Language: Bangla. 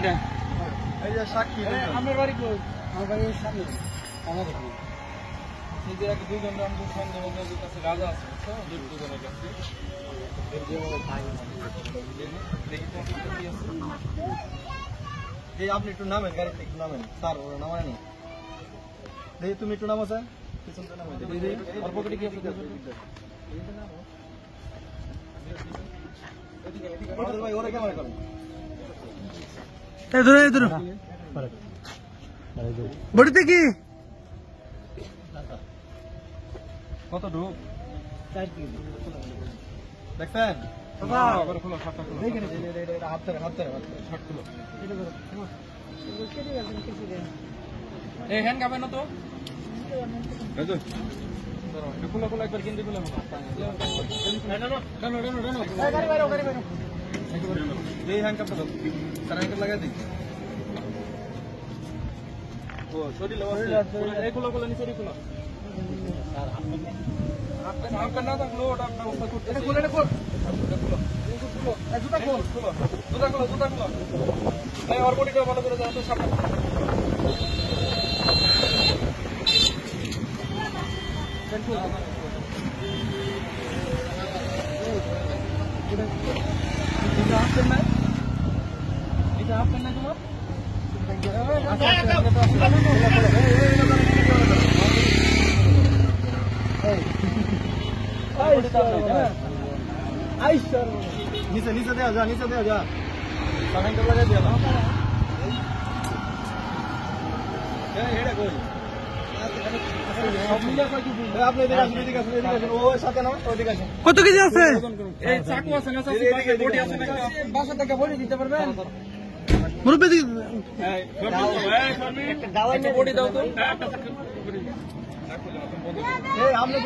এটা এই যে সাক্ষী আপনার বাড়ি কই? আমার বাড়ি সামনে আমাদের নিজের আগে দুজন আমাদের সন্দেহের কাছে রাজা আছে দুজনের কাছে এই আপনি একটু নামেন গাড়িতে একটু নামেন স্যার ওরা নামায় না দেখি তুমি একটু নামো স্যার পিছন তো নামাই দিদি ওর পকেটে কি আছে ভাই ওরা ক্যামেরা করেন বডিতে কি কত ঢুক দেখছেন এই হ্যান্ড কাপে না তো খোলা খোলা একবার কিনতে খুলে এই হ্যান্ডকাপটা দাও স্যার হ্যান্ডকাপ লাগাই দিই ও শরীর এই খোলা খোলা নিচে খোলা আপনার না থাকলো ওটা ব্যবস্থা করতে খুলে জুতা খোল জুতা খোল এই ওর বডিটা ভালো করে দাও তো সামনে এটা আপনার না তোমার নিচে দেওয়া যা হ্যান্ডকাপ লাগাই দিয়া হেডা কই আপনি এদিকে আসুন ও সাথে নাও ওদিকে আসুন কত কেজি আছে? এই চাকু আছে না বডি আছে না বাসা থেকে বডি দিতে পারবেন মুরব্বী একটা বডি দাও তো আপনি